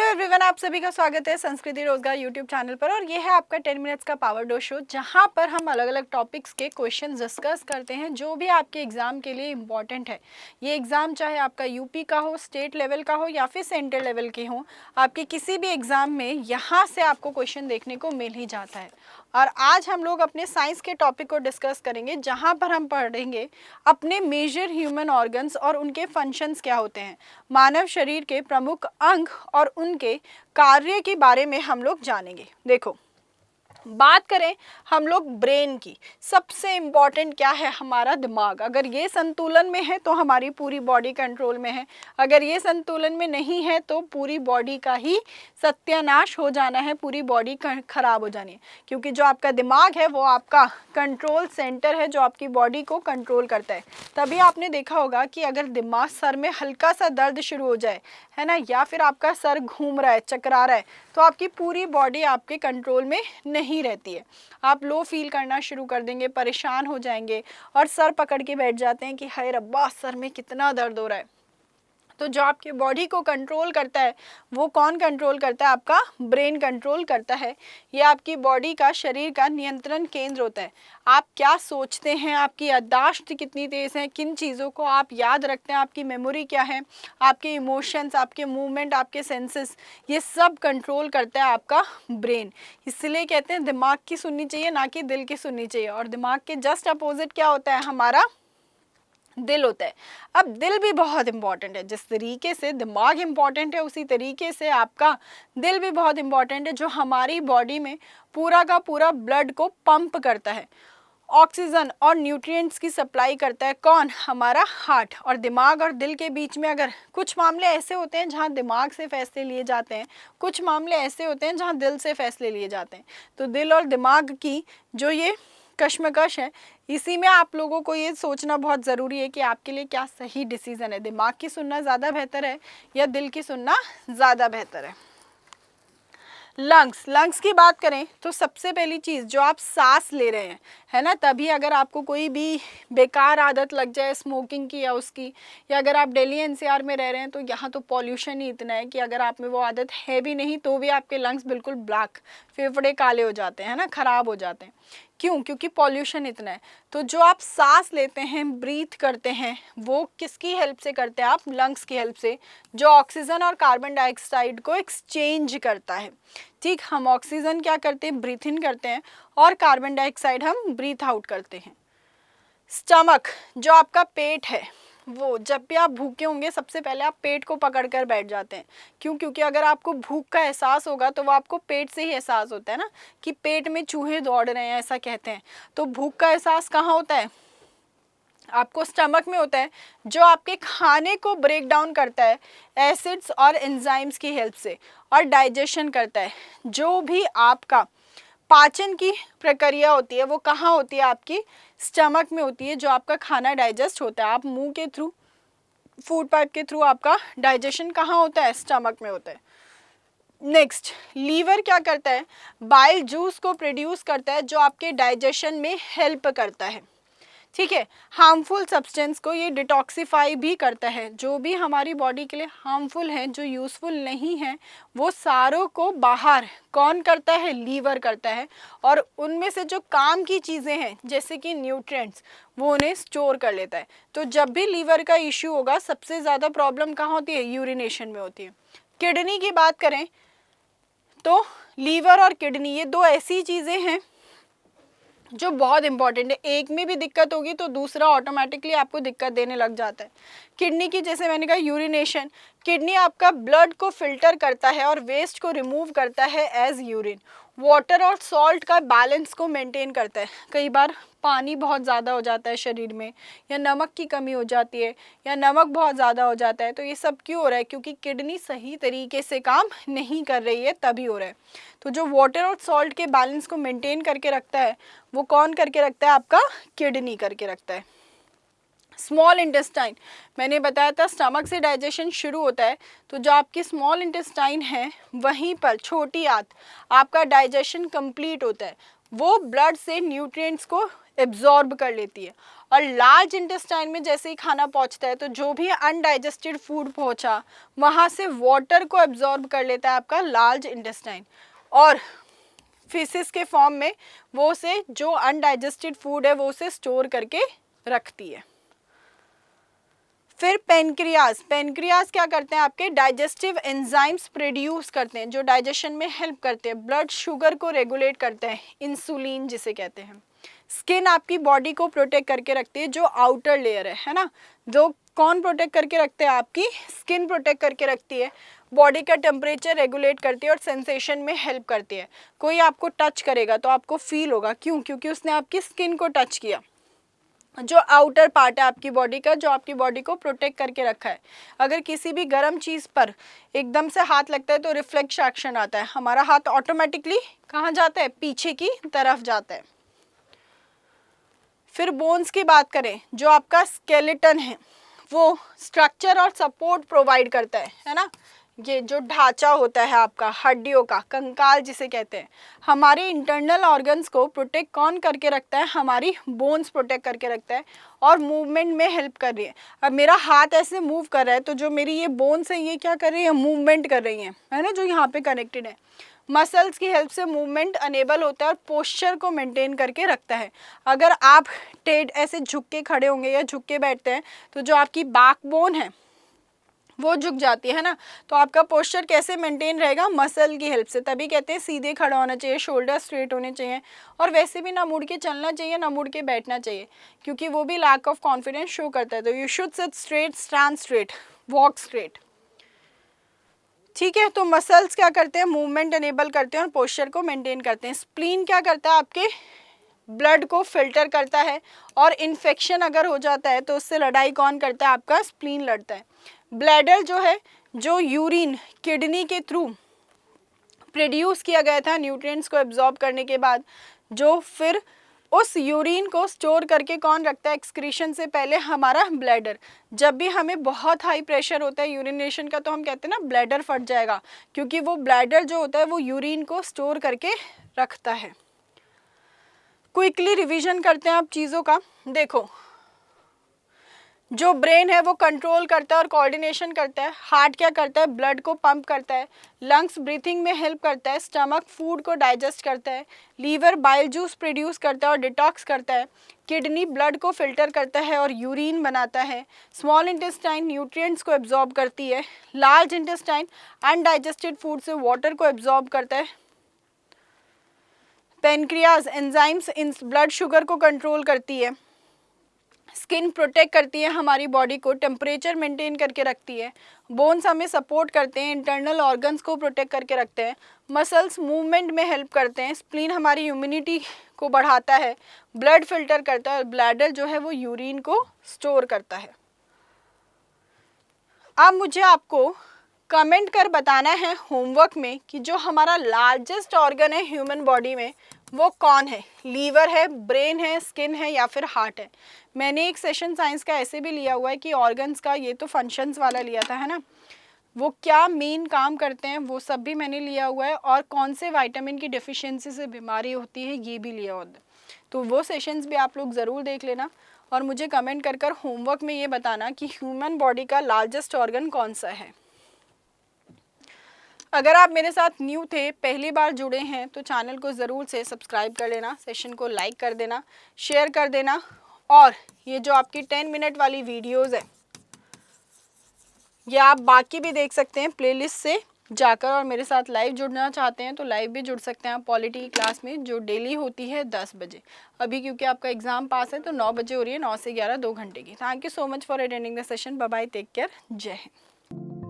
Everyone, आप सभी का स्वागत है संस्कृति रोजगार यूट्यूब चैनल पर। और ये है आपका 10 मिनट्स का पावर डो शो, जहां पर हम अलग अलग टॉपिक्स के क्वेश्चन डिस्कस करते हैं जो भी आपके एग्जाम के लिए इम्पॉर्टेंट है। ये एग्जाम चाहे आपका यूपी का हो, स्टेट लेवल का हो या फिर सेंट्रल लेवल के हो, आपके किसी भी एग्जाम में यहाँ से आपको क्वेश्चन देखने को मिल ही जाता है। और आज हम लोग अपने साइंस के टॉपिक को डिस्कस करेंगे, जहाँ पर हम पढ़ेंगे अपने मेजर ह्यूमन ऑर्गन्स और उनके फंक्शंस क्या होते हैं, मानव शरीर के प्रमुख अंग और उनके कार्य के बारे में हम लोग जानेंगे। देखो, बात करें हम लोग ब्रेन की, सबसे इम्पॉर्टेंट क्या है, हमारा दिमाग। अगर ये संतुलन में है तो हमारी पूरी बॉडी कंट्रोल में है, अगर ये संतुलन में नहीं है तो पूरी बॉडी का ही सत्यानाश हो जाना है, पूरी बॉडी खराब हो जानी है। क्योंकि जो आपका दिमाग है वो आपका कंट्रोल सेंटर है, जो आपकी बॉडी को कंट्रोल करता है। तभी आपने देखा होगा कि अगर दिमाग, सर में हल्का सा दर्द शुरू हो जाए, है ना, या फिर आपका सर घूम रहा है, चकरा रहा है, तो आपकी पूरी बॉडी आपके कंट्रोल में नहीं रहती है। आप लो फील करना शुरू कर देंगे, परेशान हो जाएंगे और सर पकड़ के बैठ जाते हैं कि हाय रब्बा, सर में कितना दर्द हो रहा है। तो जो आपकी बॉडी को कंट्रोल करता है वो कौन कंट्रोल करता है? आपका ब्रेन कंट्रोल करता है। ये आपकी बॉडी का, शरीर का नियंत्रण केंद्र होता है। आप क्या सोचते हैं, आपकी याददाश्त कितनी तेज़ है, किन चीज़ों को आप याद रखते हैं, आपकी मेमोरी क्या है, आपके इमोशंस, आपके मूवमेंट, आपके सेंसेस, ये सब कंट्रोल करता है आपका ब्रेन। इसलिए कहते हैं दिमाग की सुननी चाहिए, ना कि दिल की सुननी चाहिए। और दिमाग के जस्ट अपोजिट क्या होता है? हमारा दिल होता है। अब दिल भी बहुत इंपॉर्टेंट है। जिस तरीके से दिमाग इंपॉर्टेंट है उसी तरीके से आपका दिल भी बहुत इंपॉर्टेंट है, जो हमारी बॉडी में पूरा का पूरा ब्लड को पंप करता है, ऑक्सीजन और न्यूट्रिएंट्स की सप्लाई करता है। कौन? हमारा हार्ट। और दिमाग और दिल के बीच में अगर कुछ मामले ऐसे होते हैं जहां दिमाग से फैसले लिए जाते हैं, कुछ मामले ऐसे होते हैं जहां दिल से फैसले लिए जाते हैं। तो दिल और दिमाग की जो ये कश्मकश है, इसी में आप लोगों को ये सोचना बहुत ज़रूरी है कि आपके लिए क्या सही डिसीज़न है। दिमाग की सुनना ज़्यादा बेहतर है या दिल की सुनना ज़्यादा बेहतर है? लंग्स की बात करें तो सबसे पहली चीज़, जो आप सांस ले रहे हैं, है ना, तभी अगर आपको कोई भी बेकार आदत लग जाए स्मोकिंग की या उसकी, या अगर आप दिल्ली एनसीआर में रह रहे हैं तो यहाँ तो पॉल्यूशन ही इतना है कि अगर आप में वो आदत है भी नहीं तो भी आपके लंग्स बिल्कुल ब्लैक, फेफड़े काले हो जाते हैं, है ना, ख़राब हो जाते हैं। क्यों? क्योंकि पॉल्यूशन इतना है। तो जो आप सांस लेते हैं, ब्रीथ करते हैं, वो किसकी हेल्प से करते हैं? आप लंग्स की हेल्प से, जो ऑक्सीजन और कार्बन डाइऑक्साइड को एक्सचेंज करता है। ठीक, हम ऑक्सीजन क्या करते हैं? ब्रीथ इन करते हैं, और कार्बन डाइऑक्साइड हम ब्रीथ आउट करते हैं। स्टमक, जो आपका पेट है, वो जब भी आप भूखे होंगे सबसे पहले आप पेट को पकड़ कर बैठ जाते हैं। क्यों? क्योंकि अगर आपको भूख का एहसास होगा तो वो आपको पेट से ही एहसास होता है ना, कि पेट में चूहे दौड़ रहे हैं, ऐसा कहते हैं। तो भूख का एहसास कहाँ होता है? आपको स्टमक में होता है, जो आपके खाने को ब्रेक डाउन करता है एसिड्स और एंजाइम्स की हेल्प से, और डाइजेशन करता है। जो भी आपका पाचन की प्रक्रिया होती है वो कहाँ होती है? आपकी स्टमक में होती है, जो आपका खाना डाइजेस्ट होता है। आप मुंह के थ्रू, फूड पाइप के थ्रू आपका डाइजेशन कहाँ होता है? स्टमक में होता है। नेक्स्ट, लीवर क्या करता है? बाइल जूस को प्रोड्यूस करता है, जो आपके डाइजेशन में हेल्प करता है। ठीक है, हार्मफुल सब्सटेंस को ये डिटॉक्सिफाई भी करता है। जो भी हमारी बॉडी के लिए हार्मफुल है, जो यूज़फुल नहीं है, वो सारों को बाहर कौन करता है? लीवर करता है। और उनमें से जो काम की चीज़ें हैं जैसे कि न्यूट्रिएंट्स, वो उन्हें स्टोर कर लेता है। तो जब भी लीवर का इश्यू होगा, सबसे ज़्यादा प्रॉब्लम कहाँ होती है? यूरिनेशन में होती है। किडनी की बात करें तो लीवर और किडनी, ये दो ऐसी चीज़ें हैं जो बहुत इंपॉर्टेंट है। एक में भी दिक्कत होगी तो दूसरा ऑटोमेटिकली आपको दिक्कत देने लग जाता है। किडनी की, जैसे मैंने कहा, यूरिनेशन, किडनी आपका ब्लड को फिल्टर करता है और वेस्ट को रिमूव करता है एज यूरिन। वाटर और सॉल्ट का बैलेंस को मेंटेन करता है। कई बार पानी बहुत ज़्यादा हो जाता है शरीर में, या नमक की कमी हो जाती है, या नमक बहुत ज़्यादा हो जाता है। तो ये सब क्यों हो रहा है? क्योंकि किडनी सही तरीके से काम नहीं कर रही है, तभी हो रहा है। तो जो वाटर और सॉल्ट के बैलेंस को मेंटेन करके रखता है वो कौन करके रखता है? आपका किडनी करके रखता है। स्मॉल इंटेस्टाइन, मैंने बताया था स्टमक से डाइजेशन शुरू होता है, तो जो आपकी स्मॉल इंटेस्टाइन है वहीं पर, छोटी आंत, आपका डाइजेशन कंप्लीट होता है। वो ब्लड से न्यूट्रिएंट्स को एब्जॉर्ब कर लेती है। और लार्ज इंटेस्टाइन में जैसे ही खाना पहुंचता है तो जो भी अनडाइजेस्टेड फूड पहुंचा वहाँ से वाटर को एब्जॉर्ब कर लेता है आपका लार्ज इंटेस्टाइन, और फीसिस के फॉर्म में वो उसे जो अनडाइजेस्टेड फूड है वो उसे स्टोर करके रखती है। फिर पेनक्रियाज, पेनक्रियाज क्या करते हैं आपके डाइजेस्टिव एंजाइम्स प्रोड्यूस करते हैं जो डाइजेशन में हेल्प करते हैं, ब्लड शुगर को रेगुलेट करते हैं, इंसुलिन जिसे कहते हैं। स्किन आपकी बॉडी को प्रोटेक्ट करके रखती है, जो आउटर लेयर है ना, जो कौन प्रोटेक्ट करके रखते हैं, आपकी स्किन प्रोटेक्ट करके रखती है, बॉडी का टेम्परेचर रेगुलेट करती है और सेंसेशन में हेल्प करती है। कोई आपको टच करेगा तो आपको फील होगा, क्यों? क्योंकि उसने आपकी स्किन को टच किया। जो आउटर पार्ट है आपकी बॉडी का, जो आपकी बॉडी को प्रोटेक्ट करके रखा है। अगर किसी भी गर्म चीज़ पर एकदम से हाथ लगता है तो रिफ्लेक्स एक्शन आता है, हमारा हाथ ऑटोमेटिकली कहाँ जाता है, पीछे की तरफ जाता है। फिर बोन्स की बात करें, जो आपका स्केलेटन है वो स्ट्रक्चर और सपोर्ट प्रोवाइड करता है ना। ये जो ढांचा होता है आपका हड्डियों का, कंकाल जिसे कहते हैं, हमारे इंटरनल ऑर्गन्स को प्रोटेक्ट कौन करके रखता है, हमारी बोन्स प्रोटेक्ट करके रखता है और मूवमेंट में हेल्प कर रही है। अब मेरा हाथ ऐसे मूव कर रहा है तो जो मेरी ये बोन्स है ये क्या कर रही है, मूवमेंट कर रही हैं, है ना, जो यहाँ पे कनेक्टेड है। मसल्स की हेल्प से मूवमेंट अनेबल होता है और पोस्चर को मेंटेन करके रखता है। अगर आप टेढ़ ऐसे झुक के खड़े होंगे या झुक के बैठते हैं तो जो आपकी बैकबोन है वो झुक जाती है ना, तो आपका पोस्चर कैसे मेंटेन रहेगा, मसल की हेल्प से। तभी कहते हैं सीधे खड़ा होना चाहिए, शोल्डर स्ट्रेट होने चाहिए, और वैसे भी ना मुड़ के चलना चाहिए ना मुड़ के बैठना चाहिए, क्योंकि वो भी लैक ऑफ कॉन्फिडेंस शो करता है। तो you should seat straight, stand straight, walk straight. ठीक है, तो मसल्स क्या करते हैं, मूवमेंट एनेबल करते हैं और पोस्चर को मेंटेन करते हैं। स्प्लीन क्या करता है, आपके ब्लड को फिल्टर करता है, और इन्फेक्शन अगर हो जाता है तो उससे लड़ाई कौन करता है, आपका स्प्लीन लड़ता है। ब्लैडर जो है, जो यूरिन किडनी के थ्रू प्रोड्यूस किया गया था न्यूट्रिएंट्स को एब्जॉर्ब करने के बाद, जो फिर उस यूरिन को स्टोर करके कौन रखता है एक्सक्रीशन से पहले, हमारा ब्लैडर। जब भी हमें बहुत हाई प्रेशर होता है यूरिनेशन का तो हम कहते हैं ना ब्लैडर फट जाएगा, क्योंकि वो ब्लैडर जो होता है वो यूरिन को स्टोर करके रखता है। क्विकली रिवीजन करते हैं आप चीज़ों का। देखो, जो ब्रेन है वो कंट्रोल करता है और कोऑर्डिनेशन करता है। हार्ट क्या करता है, ब्लड को पंप करता है। लंग्स ब्रीथिंग में हेल्प करता है। स्टमक फूड को डाइजेस्ट करता है। लीवर बाइल जूस प्रोड्यूस करता है और डिटॉक्स करता है। किडनी ब्लड को फिल्टर करता है और यूरिन बनाता है। स्मॉल इंटेस्टाइन न्यूट्रिएंट्स को एब्जॉर्ब करती है। लार्ज इंटेस्टाइन अनडाइजेस्टेड फूड से वाटर को एब्जॉर्ब करता है। Pancreas enzymes in blood sugar को कंट्रोल करती है। स्किन प्रोटेक्ट करती है हमारी बॉडी को, टेम्परेचर मेंटेन करके रखती है। बोन्स हमें सपोर्ट करते हैं, इंटरनल ऑर्गन्स को प्रोटेक्ट करके रखते हैं। मसल्स मूवमेंट में हेल्प करते हैं। स्प्लीन हमारी इम्यूनिटी को बढ़ाता है, ब्लड फिल्टर करता है, और ब्लैडर जो है वो यूरिन को स्टोर करता है। अब मुझे आपको कमेंट कर बताना है होमवर्क में कि जो हमारा लार्जेस्ट ऑर्गन है ह्यूमन बॉडी में वो कौन है, लीवर है, ब्रेन है, स्किन है या फिर हार्ट है। मैंने एक सेशन साइंस का ऐसे भी लिया हुआ है कि ऑर्गन्स का, ये तो फंक्शंस वाला लिया था, है ना, वो क्या मेन काम करते हैं वो सब भी मैंने लिया हुआ है, और कौन से विटामिन की डिफिशियंसी से बीमारी होती है ये भी लिया हुआ है। तो वो सेशंस भी आप लोग ज़रूर देख लेना और मुझे कमेंट कर कर होमवर्क में ये बताना कि ह्यूमन बॉडी का लार्जेस्ट ऑर्गन कौन सा है। अगर आप मेरे साथ न्यू थे, पहली बार जुड़े हैं, तो चैनल को ज़रूर से सब्सक्राइब कर लेना, सेशन को लाइक कर देना, शेयर कर देना, और ये जो आपकी 10 मिनट वाली वीडियोस है ये आप बाकी भी देख सकते हैं प्लेलिस्ट से जाकर, और मेरे साथ लाइव जुड़ना चाहते हैं तो लाइव भी जुड़ सकते हैं आप पॉलिटी की क्लास में, जो डेली होती है 10 बजे। अभी क्योंकि आपका एग्ज़ाम पास है तो 9 बजे हो रही है, 9 से 11 2 घंटे की। Thank you so much for attending the session. Bye bye, take care, Jai Hind.